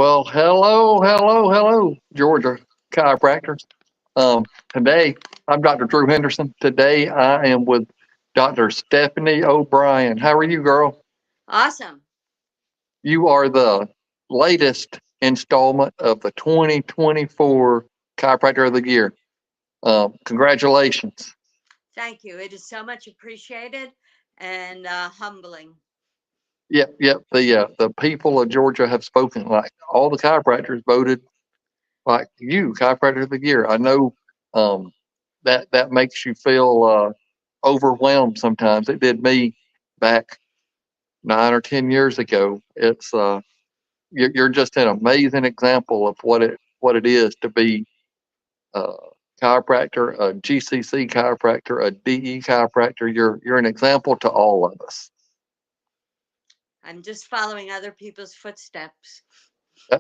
Well, hello, Georgia chiropractors. Today, I'm Dr. Drew Henderson. Today, I am with Dr. Stephanie O'Brien. How are you, girl? Awesome. You are the latest installment of the 2024 Chiropractor of the Year. Congratulations. Thank you. It is so much appreciated and humbling. Yep. The people of Georgia have spoken. Like all the chiropractors voted like you, chiropractor of the year. I know um, that makes you feel overwhelmed sometimes. It did me back 9 or 10 years ago. You're just an amazing example of what it is to be a chiropractor, a GCC chiropractor, a DE chiropractor. You're an example to all of us. I'm just following other people's footsteps.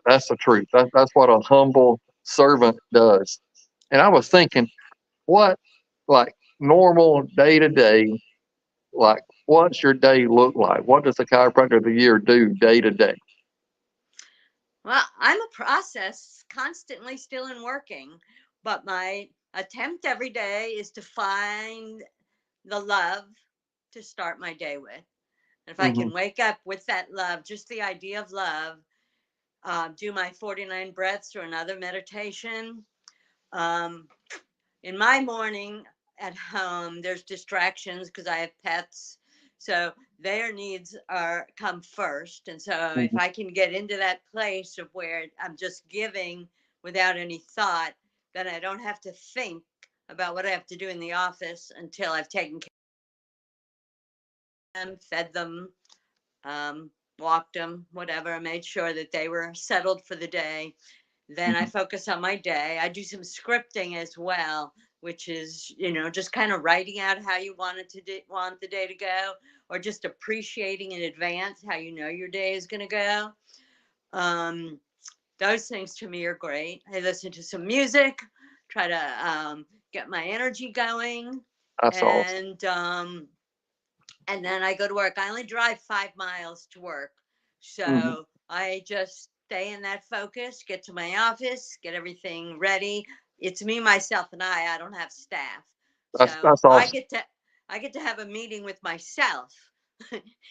That's the truth. That's what a humble servant does. And I was thinking, what like normal day to day, like what's your day look like? What does the chiropractor of the year do day to day? Well, I'm a process, constantly still in working, but my attempt every day is to find the love to start my day with. And if I Hmm. can wake up with that love, just the idea of love, do my 49 breaths or another meditation. Um, in my morning at home, there's distractions because I have pets. So their needs are come first. And so if Hmm. I can get into that place of where I'm just giving without any thought, then I don't have to think about what I have to do in the office until I've taken care of them, fed them, walked them, whatever, made sure that they were settled for the day. Then I Hmm. focus on my day. I do some scripting as well, which is, just kind of writing out how you want the day to go, or just appreciating in advance how you know your day is going to go. Um, those things to me are great. I listen to some music, try to get my energy going, That's awesome. and and then I go to work. I only drive 5 miles to work. Hmm. So I just stay in that focus, get to my office, get everything ready. It's me, myself, and I. I don't have staff. So That's awesome. I get to have a meeting with myself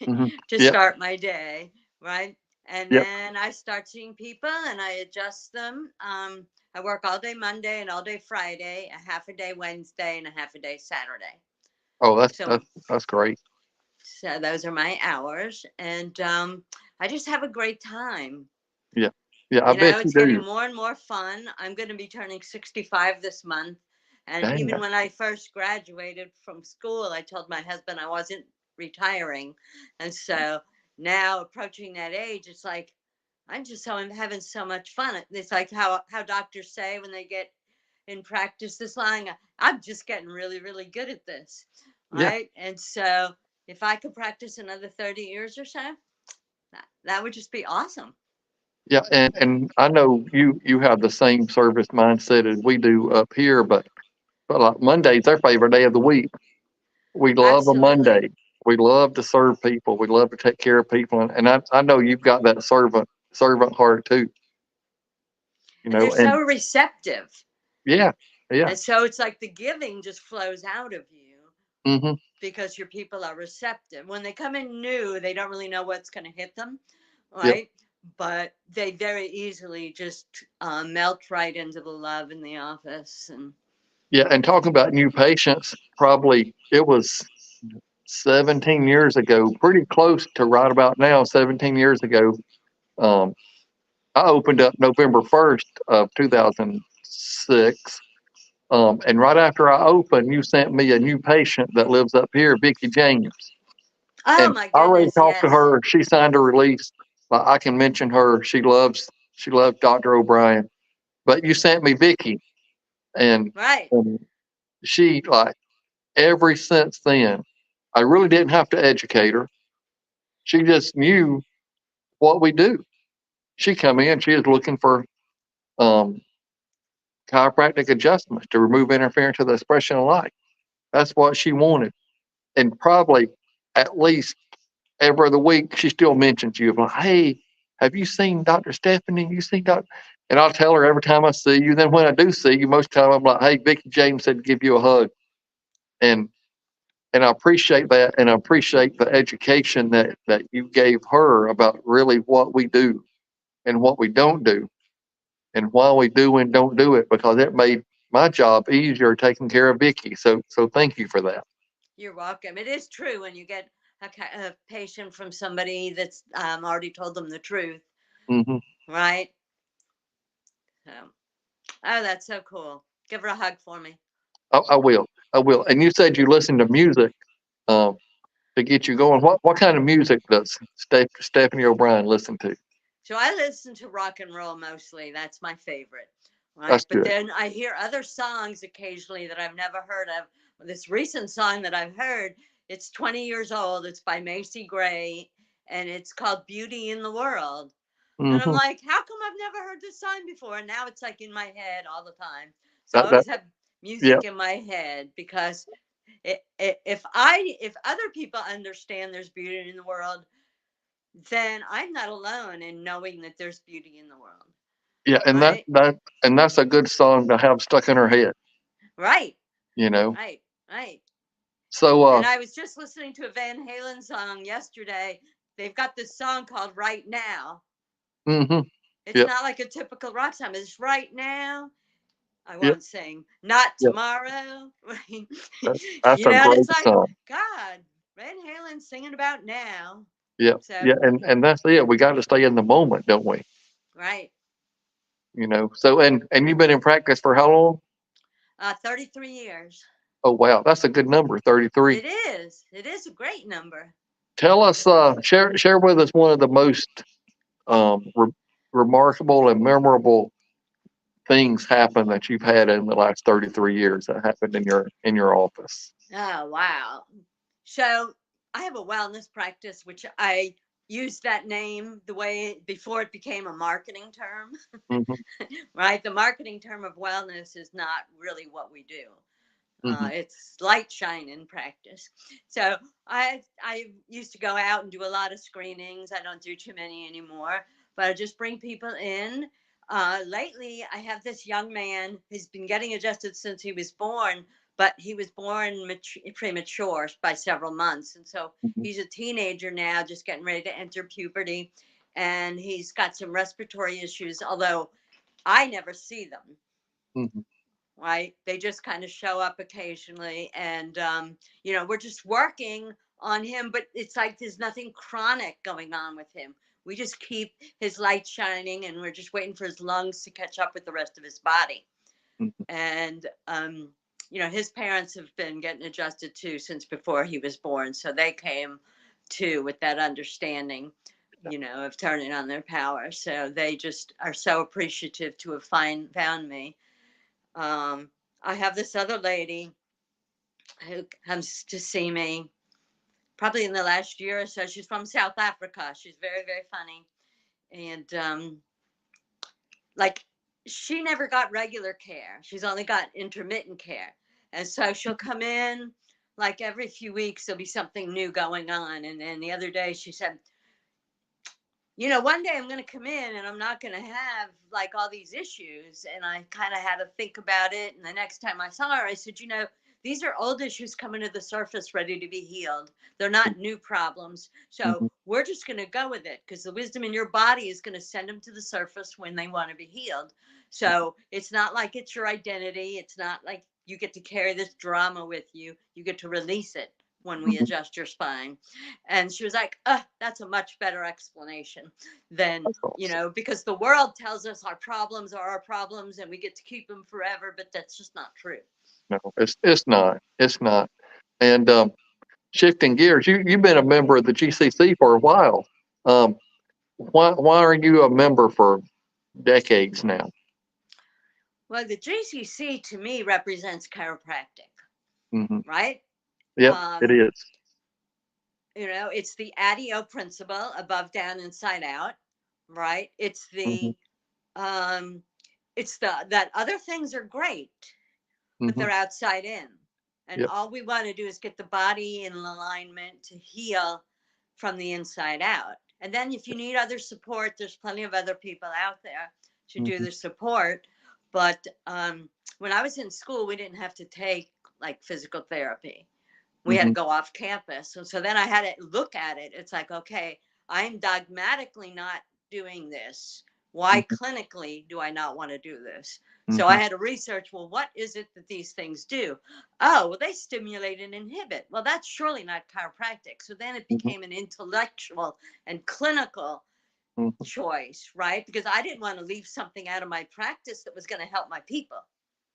Hmm. to Yep. start my day, right? And Yep. then I start seeing people and I adjust them. I work all day Monday and all day Friday, a half a day Wednesday, and a half a day Saturday. Oh, that's So that's that's great. So those are my hours, and I just have a great time. Yeah. Yeah. I bet you It's getting do. more and more fun. I'm going to be turning 65 this month, and Dang. even when I first graduated from school, I told my husband I wasn't retiring, and so now approaching that age, it's like I'm having so much fun. It's like how doctors say when they get in practice this line, I'm just getting really really good at this, Yeah. right? And so if I could practice another 30 years or so, that would just be awesome. Yeah. And I know you have the same service mindset as we do up here, but like Monday's our favorite day of the week. We love a Absolutely. Monday. We love to serve people. We love to take care of people, and I know you've got that servant heart too. And they're And so receptive. yeah, yeah, And so it's like the giving just flows out of you hmm, because your people are receptive. When they come in new, they don't really know what's going to hit them, yep, right? But they very easily just melt right into the love in the office. And yeah. And talking about new patients, probably it was 17 years ago, pretty close to right about now. 17 years ago, um, I opened up November 1st of 2006. And right after I opened, you sent me a new patient that lives up here, Vicky James. oh And my I already goodness, talked to yes. her. She signed a release. I can mention her. She loves Dr. O'Brien. But you sent me Vicky, and, Right. and she like ever since then, I really didn't have to educate her. She just knew what we do. She come in. She is looking for um, chiropractic adjustments to remove interference with the expression of light. That's what she wanted, and probably at least every other week she still mentions you like, have you seen Dr. Stephanie? You seen Dr. And I'll tell her every time I see you. Then when I do see you, most of the time I'm like, hey, Vicky James said to give you a hug. And and I appreciate that, and I appreciate the education that you gave her about really what we do and what we don't do, and why we do and don't do it, because it made my job easier taking care of Vicky. So thank you for that. You're welcome. It is true when you get a patient from somebody that's already told them the truth, Hmm. right? So, oh, that's so cool. Give her a hug for me. I will. I will. And you said you listen to music um, to get you going. What kind of music does Stephanie O'Brien listen to? So I listen to rock and roll mostly. That's my favorite, That's right? But good. then I hear other songs occasionally that I've never heard of. This recent song that I've heard, it's 20 years old. It's by Macy Gray, and it's called Beauty in the World. And I'm Hmm. like, how come I've never heard this song before? And now it's like in my head all the time. So I That always have yeah music in my head because if other people understand there's beauty in the world, then I'm not alone in knowing that there's beauty in the world. yeah, and Right? that's a good song to have stuck in her head. Right. You know. Right. Right. So And I was just listening to a Van Halen song yesterday. They've got this song called Right Now. hmm It's yep, not like a typical rock song. It's right now. I yep, won't sing. Not yep. tomorrow. Right? That's a And great it's like, song. God, Van Halen singing about now. Yeah, So, yeah, and that's it. We got to stay in the moment, don't we? right. You know. So and you've been in practice for how long? 33 years. Oh wow, that's a good number, 33. It is. It is a great number. Tell us, share with us one of the most remarkable and memorable things happen that you've had in the last 33 years that happened in your office. Oh, wow. So I have a wellness practice, which I used that name the way before it became a marketing term, Hmm. right? The marketing term of wellness is not really what we do. Hmm. It's light shine in practice. So I used to go out and do a lot of screenings. I don't do too many anymore, but I just bring people in. Lately, I have this young man who's been getting adjusted since he was born, but he was born premature by several months, and so Hmm. he's a teenager now, just getting ready to enter puberty, and he's got some respiratory issues. Although I never see them, Hmm. right? They just kind of show up occasionally. And, we're just working on him, but it's like there's nothing chronic going on with him. We just keep his light shining and we're just waiting for his lungs to catch up with the rest of his body. Hmm. And, his parents have been getting adjusted too since before he was born. So they came too with that understanding, of turning on their power. So they just are so appreciative to have found me. um, I have this other lady who comes to see me probably in the last year or so. She's from South Africa. She's very, very funny. And like, she never got regular care, she's only got intermittent care. And so she'll come in like every few weeks, there'll be something new going on. And then the other day she said, one day I'm going to come in and I'm not going to have like all these issues. And I kind of had to think about it. And the next time I saw her, I said, these are old issues coming to the surface ready to be healed. They're not new problems. So Hmm. we're just going to go with it because the wisdom in your body is going to send them to the surface when they want to be healed. So it's not like it's your identity. It's not like you get to carry this drama with you. You get to release it when we Hmm. adjust your spine. And she was like, that's a much better explanation than, That's awesome. because the world tells us our problems are our problems and we get to keep them forever, but that's just not true. No, it's not. It's not. And shifting gears, you've been a member of the GCC for a while. Um, why are you a member for decades now? Well, the GCC to me represents chiropractic, Hmm. right? Yep, it Um, is. it's the ADO principle, above, down, inside out, right? Hmm. Um, it's that other things are great, but Hmm. they're outside in. And Yep. all we want to do is get the body in alignment to heal from the inside out. And then if you need other support, there's plenty of other people out there to do Mhm. the support. But when I was in school, we didn't have to take like physical therapy. We had to Mhm. go off campus. And so then I had to look at it. It's like, okay, I'm dogmatically not doing this. Why Mhm. clinically do I not want to do this? So I Mhm. had to research, well, what is it that these things do? Oh, well, they stimulate and inhibit. Well, that's surely not chiropractic. So then it Mhm. became an intellectual and clinical Mhm. choice, right? Because I didn't want to leave something out of my practice that was going to help my people,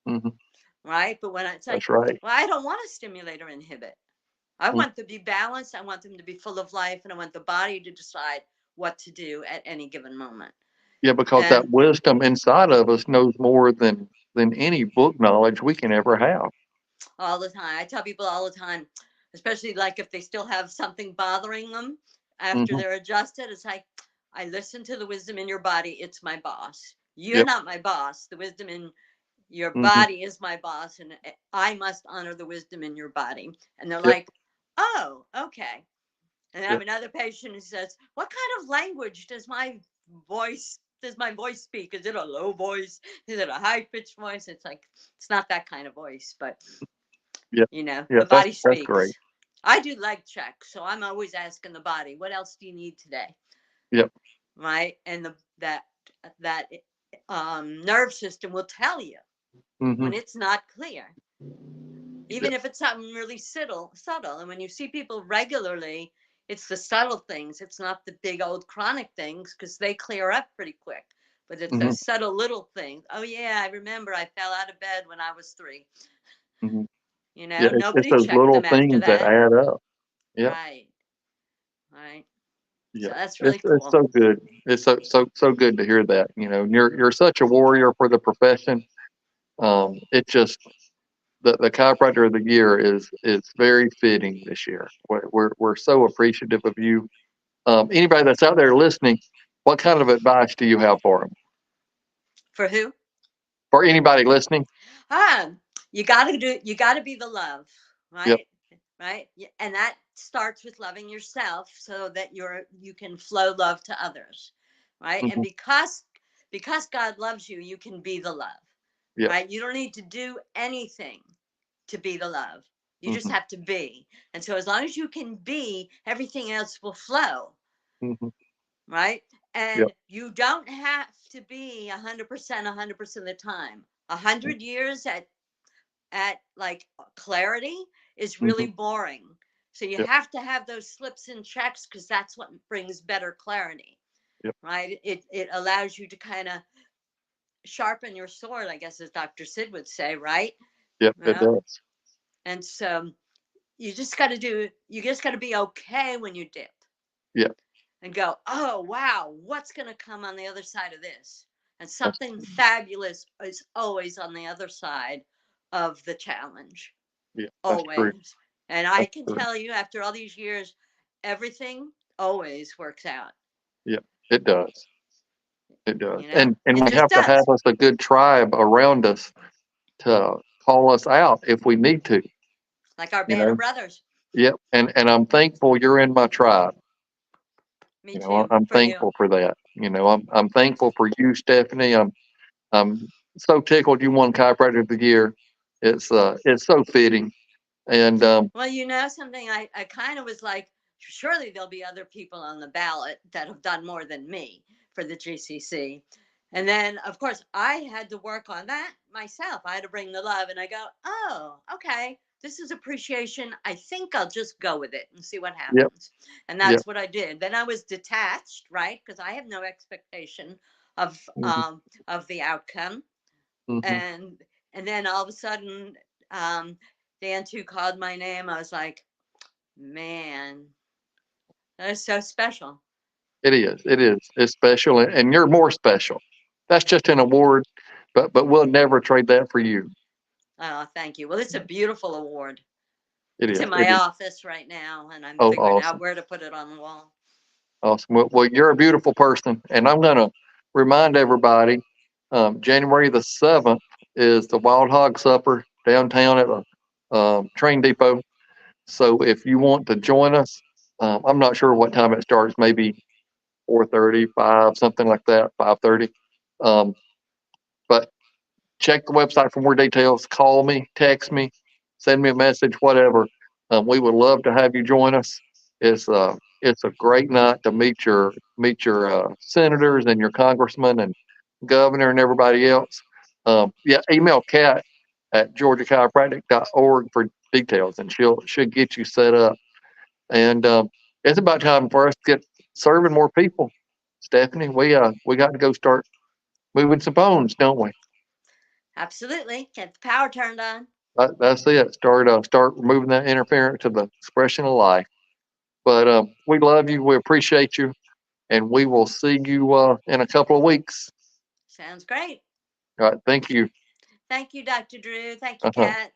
Mhm. right? But when it's like, That's right. well, I don't want to stimulate or inhibit. I Mm. want them to be balanced. I want them to be full of life, and I want the body to decide what to do at any given moment. Yeah, because that And wisdom inside of us knows more than any book knowledge we can ever have. all the time, I tell people all the time, especially like if they still have something bothering them after Mhm. they're adjusted, it's like, I listen to the wisdom in your body. It's my boss. You're Yep. not my boss. The wisdom in your Mhm. body is my boss, and I must honor the wisdom in your body. And they're Yep. like, oh, okay. And I have Yep. another patient who says, what kind of language does my voice speak? Is it a low voice? Is it a high pitched voice? It's like, it's not that kind of voice, but Yep. the Yep. body That's great. speaks. I do leg checks, so I'm always asking the body, what else do you need today? Yep. Right? And that nerve system will tell you when Mhm. it's not clear, even Yep. if it's something really subtle. And when you see people regularly, it's the subtle things. It's not the big old chronic things because they clear up pretty quick. But it's Mhm. those subtle little things. Oh yeah, I remember I fell out of bed when I was 3. Mhm. Yeah, it's Nobody those checked little them after things that that. add up. Yep. Right. Right. So Yep. that's really It's cool. so good. It's so good to hear that. And you're such a warrior for the profession. It just the chiropractor of the year is very fitting this year. We're so appreciative of you. Anybody that's out there listening, what kind of advice do you have for them? For who? For anybody listening? Ah, you gotta be the love, Yep. right? Right. And that starts with loving yourself so that you can flow love to others, right? And Hmm. because God loves you, you can be the love, Yep. right? You don't need to do anything to be the love. You just Hmm. have to be. And so as long as you can be, everything else will flow, Hmm. right? Yep. And you don't have to be 100% 100% of the time. 100 years at like clarity is Hmm. really boring. So you Yep. have to have those slips and checks because that's what brings better clarity, Yep. right? It allows you to kind of sharpen your sword, I guess, as Dr. Sid would say, right? Yep. It Well, does. and so you just got to be okay when you dip Yep. and go, oh wow, what's going to come on the other side of this? And That's something fabulous is always on the other side of the challenge. yeah. That's true. Always. And I That's can true. tell you, after all these years, everything always works out. Yep. It does. It does. And It we just have to have does. us a good tribe around us to call us out if we need to. Like our You band of know. brothers. Yep. And I'm thankful you're in my tribe. Me too. I'm For you. thankful for that. I'm thankful for you, Stephanie. I'm so tickled you won chiropractor of the year. It's so fitting. And Well, something, I kind of was like, surely there'll be other people on the ballot that have done more than me for the GCC. And then, of course, I had to work on that myself. I had to bring the love, and I go, oh, okay, this is appreciation. I think I'll just go with it and see what yep, happens. And yep. that's what I did. Then I was detached, right? Because I have no expectation of Hmm. um, of the outcome. Hmm. And then all of a sudden, um, Dan too called my name. I was like, man, that is so special. It is. It is. It's special, and you're more special. That's just an award, but we'll never trade that for you. Oh, thank you. Well, it's a beautiful award. It It's is. in It my is. office right now, and I'm Oh, figuring out awesome, where to put it on the wall. awesome. Well, you're a beautiful person, and I'm gonna remind everybody. January the 7th is the Wild Hog Supper downtown at the train depot. So if you want to join us, I'm not sure what time it starts. Maybe 4:30, 5, something like that, 5:30. Um, but check the website for more details. Call me, text me, send me a message, whatever. We would love to have you join us. It's a great night to meet your senators and your congressmen and governor and everybody else. Yeah, email Kat at georgiachiropractic.org for details, and she'll get you set up. And it's about time for us to get serving more people. Stephanie, we got to go start moving some bones, don't we? Absolutely. Get the power turned on. That's it. Start removing that interference to the expression of life. But we love you. We appreciate you, and we will see you in a couple of weeks. Sounds great. All right. Thank you. Thank you, Dr. Drew. Thank you, Uh-huh. Kat.